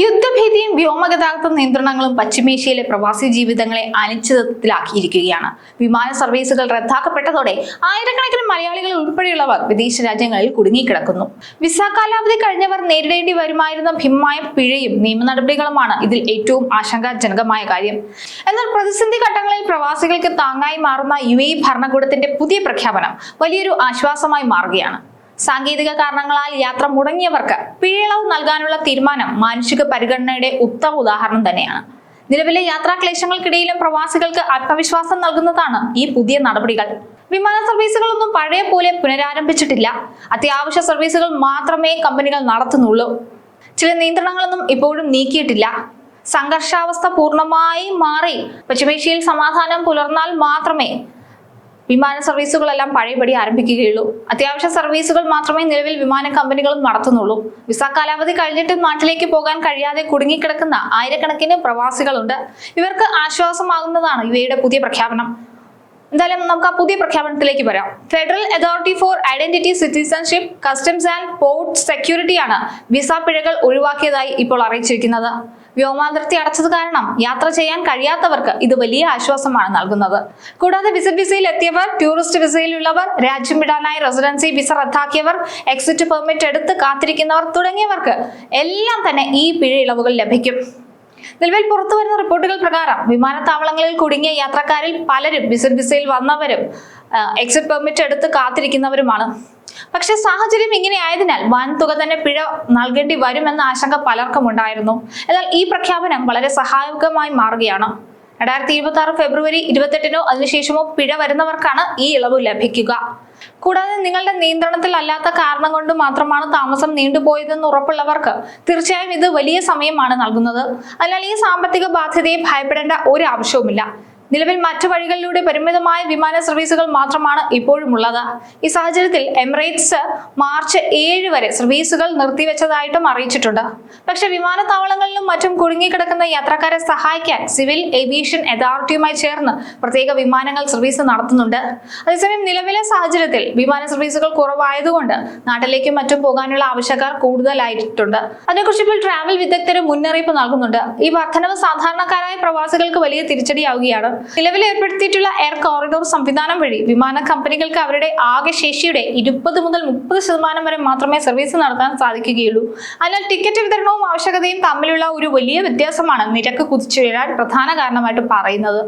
യുദ്ധഭീതിയും വ്യോമഗതാഗത നിയന്ത്രണങ്ങളും പശ്ചിമേഷ്യയിലെ പ്രവാസി ജീവിതങ്ങളെ അനിശ്ചിതത്വത്തിലാക്കിയിരിക്കുകയാണ്. വിമാന സർവീസുകൾ റദ്ദാക്കപ്പെട്ടതോടെ ആയിരക്കണക്കിന് മലയാളികൾ ഉൾപ്പെടെയുള്ളവർ വിദേശ രാജ്യങ്ങളിൽ കുടുങ്ങിക്കിടക്കുന്നു. വിസ കാലാവധി കഴിഞ്ഞവർ നേരിടേണ്ടി വരുമായിരുന്ന ഭീമമായ പിഴയും നിയമ നടപടികളുമാണ് ഇതിൽ ഏറ്റവും ആശങ്കാജനകമായ കാര്യം. എന്നാൽ പ്രതിസന്ധി ഘട്ടങ്ങളിൽ പ്രവാസികൾക്ക് താങ്ങായി മാറുന്ന UAE ഭരണകൂടത്തിന്റെ പുതിയ പ്രഖ്യാപനം വലിയൊരു ആശ്വാസമായി മാറുകയാണ്. സാങ്കേതിക കാരണങ്ങളാൽ യാത്ര മുടങ്ങിയവർക്ക് പിഴയിളവ് നൽകാനുള്ള തീരുമാനം മാനുഷിക പരിഗണനയുടെ ഉത്തമ ഉദാഹരണം തന്നെയാണ്. നിലവിലെ യാത്രാക്ലേശങ്ങൾക്കിടയിലും പ്രവാസികൾക്ക് ആത്മവിശ്വാസം നൽകുന്നതാണ് ഈ പുതിയ നടപടികൾ. വിമാന സർവീസുകളൊന്നും പഴയ പോലെ പുനരാരംഭിച്ചിട്ടില്ല. അത്യാവശ്യ സർവീസുകൾ മാത്രമേ കമ്പനികൾ നടത്തുന്നുള്ളൂ. ചില നിയന്ത്രണങ്ങളൊന്നും ഇപ്പോഴും നീക്കിയിട്ടില്ല. സംഘർഷാവസ്ഥ പൂർണ്ണമായി മാറി പശ്ചിമേഷ്യയിൽ സമാധാനം പുലർന്നാൽ മാത്രമേ വിമാന സർവീസുകളെല്ലാം പഴയപടി ആരംഭിക്കുകയുള്ളൂ. അത്യാവശ്യ സർവീസുകൾ മാത്രമേ നിലവിൽ വിമാന കമ്പനികളും നടത്തുന്നുള്ളൂ. വിസ കാലാവധി കഴിഞ്ഞിട്ട് നാട്ടിലേക്ക് പോകാൻ കഴിയാതെ കുടുങ്ങിക്കിടക്കുന്ന ആയിരക്കണക്കിന് പ്രവാസികളുണ്ട്. ഇവർക്ക് ആശ്വാസമാകുന്നതാണ് UAEയുടെ പുതിയ പ്രഖ്യാപനം. എന്തായാലും നമുക്ക് ആ പുതിയ പ്രഖ്യാപനത്തിലേക്ക് വരാം. Federal authority for identity, citizenship, customs and port സെക്യൂരിറ്റിയാണ് വിസ പിഴകൾ ഒഴിവാക്കിയതായി ഇപ്പോൾ അറിയിച്ചിരിക്കുന്നത്. വ്യോമാതിർത്തി അടച്ചത് കാരണം യാത്ര ചെയ്യാൻ കഴിയാത്തവർക്ക് ഇത് വലിയ ആശ്വാസമാണ് നൽകുന്നത്. കൂടാതെ വിസിറ്റ് വിസയിൽ എത്തിയവർ, ടൂറിസ്റ്റ് വിസയിലുള്ളവർ, രാജ്യം വിടാനായി റെസിഡൻസി വിസ റദ്ദാക്കിയവർ, എക്സിറ്റ് പെർമിറ്റ് എടുത്ത് കാത്തിരിക്കുന്നവർ തുടങ്ങിയവർക്ക് എല്ലാം തന്നെ ഈ പിഴ ഇളവുകൾ ലഭിക്കും. നിലവിൽ പുറത്തുവരുന്ന റിപ്പോർട്ടുകൾ പ്രകാരം വിമാനത്താവളങ്ങളിൽ കുടുങ്ങിയ യാത്രക്കാരിൽ പലരും വിസിറ്റ് വിസയിൽ വന്നവരും എക്സിറ്റ് പെർമിറ്റ് എടുത്ത് കാത്തിരിക്കുന്നവരുമാണ്. പക്ഷെ സാഹചര്യം ഇങ്ങനെ ആയതിനാൽ വൻ തുക തന്നെ പിഴ നൽകേണ്ടി വരുമെന്ന ആശങ്ക പലർക്കും ഉണ്ടായിരുന്നു. എന്നാൽ ഈ പ്രഖ്യാപനം വളരെ സഹായകമായി മാറുകയാണ്. 2026 ഫെബ്രുവരി 28-നോ അതിനുശേഷമോ പിഴ വരുന്നവർക്കാണ് ഈ ഇളവ് ലഭിക്കുക. കൂടാതെ നിങ്ങളുടെ നിയന്ത്രണത്തിൽ അല്ലാത്ത കാരണം കൊണ്ട് മാത്രമാണ് താമസം നീണ്ടുപോയതെന്ന് ഉറപ്പുള്ളവർക്ക് തീർച്ചയായും ഇത് വലിയ സമയമാണ് നൽകുന്നത്. അതിനാൽ ഈ സാമ്പത്തിക ബാധ്യതയെ ഭയപ്പെടേണ്ട ഒരു ആവശ്യവുമില്ല. നിലവിൽ മറ്റു വഴികളിലൂടെ പരിമിതമായ വിമാന സർവീസുകൾ മാത്രമാണ് ഇപ്പോഴും ഉള്ളത്. ഈ സാഹചര്യത്തിൽ എമിറേറ്റ്സ് മാർച്ച് 7 വരെ സർവീസുകൾ നിർത്തിവെച്ചതായിട്ടും അറിയിച്ചിട്ടുണ്ട്. പക്ഷെ വിമാനത്താവളങ്ങളിലും മറ്റും കുടുങ്ങിക്കിടക്കുന്ന യാത്രക്കാരെ സഹായിക്കാൻ സിവിൽ ഏവിയേഷൻ അതോറിറ്റിയുമായി ചേർന്ന് പ്രത്യേക വിമാനങ്ങൾ സർവീസ് നടത്തുന്നുണ്ട്. അതേസമയം നിലവിലെ സാഹചര്യത്തിൽ വിമാന സർവീസുകൾ കുറവായതുകൊണ്ട് നാട്ടിലേക്കും മറ്റും പോകാനുള്ള ആവശ്യക്കാർ കൂടുതലായിട്ടുണ്ട്. അതിനെക്കുറിച്ച് ഇപ്പോൾ ട്രാവൽ വിദഗ്ധര് മുന്നറിയിപ്പ് നൽകുന്നുണ്ട്. ഈ വർധനവ് സാധാരണക്കാരായ പ്രവാസികൾക്ക് വലിയ തിരിച്ചടിയാവുകയാണ്. നിലവിൽ ഏർപ്പെടുത്തിയിട്ടുള്ള എയർ കോറിഡോർ സംവിധാനം വഴി വിമാന കമ്പനികൾക്ക് അവരുടെ ആകെ ശേഷിയുടെ 20 മുതൽ 30% വരെ മാത്രമേ സർവീസ് നടത്താൻ സാധിക്കുകയുള്ളൂ. അതിനാൽ ടിക്കറ്റ് വിതരണവും ആവശ്യകതയും തമ്മിലുള്ള ഒരു വലിയ വ്യത്യാസമാണ് നിരക്ക് കുതിച്ചുയരാൻ പ്രധാന കാരണമായിട്ട് പറയുന്നത്.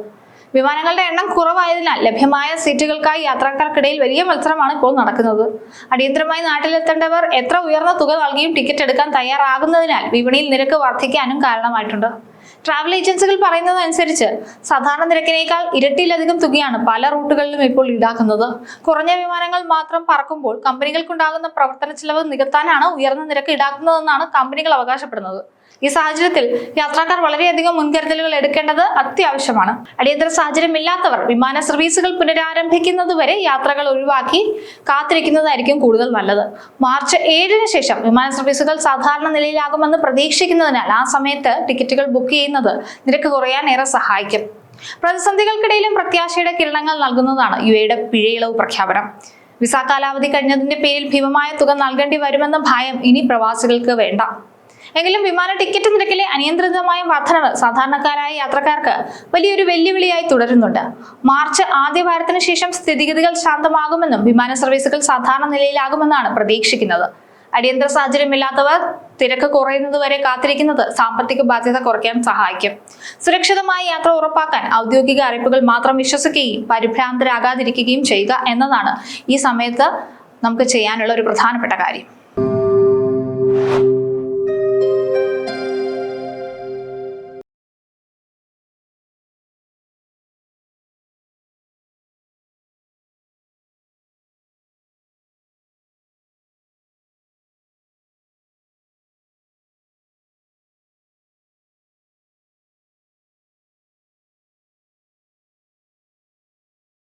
വിമാനങ്ങളുടെ എണ്ണം കുറവായതിനാൽ ലഭ്യമായ സീറ്റുകൾക്കായി യാത്രക്കാർക്കിടയിൽ വലിയ മത്സരമാണ് ഇപ്പോൾ നടക്കുന്നത്. അടിയന്തരമായി നാട്ടിലെത്തേണ്ടവർ എത്ര ഉയർന്ന തുക നൽകിയും ടിക്കറ്റ് എടുക്കാൻ തയ്യാറാകുന്നതിനാൽ വിപണിയിൽ നിരക്ക് വർദ്ധിക്കാനും കാരണമായിട്ടുണ്ട്. ട്രാവൽ ഏജൻസികൾ പറയുന്നതനുസരിച്ച് സാധാരണ നിരക്കിനേക്കാൾ ഇരട്ടിയിലധികം തുകയാണ് പല റൂട്ടുകളിലും ഇപ്പോൾ ഈടാക്കുന്നത്. കുറഞ്ഞ വിമാനങ്ങൾ മാത്രം പറക്കുമ്പോൾ കമ്പനികൾക്കുണ്ടാകുന്ന പ്രവർത്തന ചെലവ് നികത്താനാണ് ഉയർന്ന നിരക്ക് ഈടാക്കുന്നതെന്നാണ് കമ്പനികൾ അവകാശപ്പെടുന്നത്. ഈ സാഹചര്യത്തിൽ യാത്രക്കാർ വളരെയധികം മുൻകരുതലുകൾ എടുക്കേണ്ടത് അത്യാവശ്യമാണ്. അടിയന്തര സാഹചര്യം ഇല്ലാത്തവർ വിമാന സർവീസുകൾ പുനരാരംഭിക്കുന്നതുവരെ യാത്രകൾ ഒഴിവാക്കി കാത്തിരിക്കുന്നതായിരിക്കും കൂടുതൽ നല്ലത്. മാർച്ച് 7-ന് ശേഷം വിമാന സർവീസുകൾ സാധാരണ നിലയിലാകുമെന്ന് പ്രതീക്ഷിക്കുന്നതിനാൽ ആ സമയത്ത് ടിക്കറ്റുകൾ ബുക്ക് ചെയ്യുന്നത് നിരക്ക് കുറയാൻ ഏറെ സഹായിക്കും. പ്രതിസന്ധികൾക്കിടയിലും പ്രത്യാശയുടെ കിരണങ്ങൾ നൽകുന്നതാണ് UAEയുടെ പിഴയിളവ് പ്രഖ്യാപനം. വിസ കാലാവധി കഴിഞ്ഞതിന്റെ പേരിൽ ഭീമമായ തുക നൽകേണ്ടി വരുമെന്ന ഭയം ഇനി പ്രവാസികൾക്ക് വേണ്ട. എങ്കിലും വിമാന ടിക്കറ്റ് നിരക്കിലെ അനിയന്ത്രിതമായ വർധനവ് സാധാരണക്കാരായ യാത്രക്കാർക്ക് വലിയൊരു വെല്ലുവിളിയായി തുടരുന്നുണ്ട്. മാർച്ച് ആദ്യ വാരത്തിന് ശേഷം സ്ഥിതിഗതികൾ ശാന്തമാകുമെന്നും വിമാന സർവീസുകൾ സാധാരണ നിലയിലാകുമെന്നാണ് പ്രതീക്ഷിക്കുന്നത്. അടിയന്തര സാഹചര്യമില്ലാത്തവർ തിരക്ക് കുറയുന്നതുവരെ കാത്തിരിക്കുന്നത് സാമ്പത്തിക ബാധ്യത കുറയ്ക്കാൻ സഹായിക്കും. സുരക്ഷിതമായ യാത്ര ഉറപ്പാക്കാൻ ഔദ്യോഗിക അറിയിപ്പുകൾ മാത്രം വിശ്വസിക്കുകയും പരിഭ്രാന്തരാകാതിരിക്കുകയും ചെയ്യുക എന്നതാണ് ഈ സമയത്ത് നമുക്ക് ചെയ്യാനുള്ള ഒരു പ്രധാനപ്പെട്ട കാര്യം.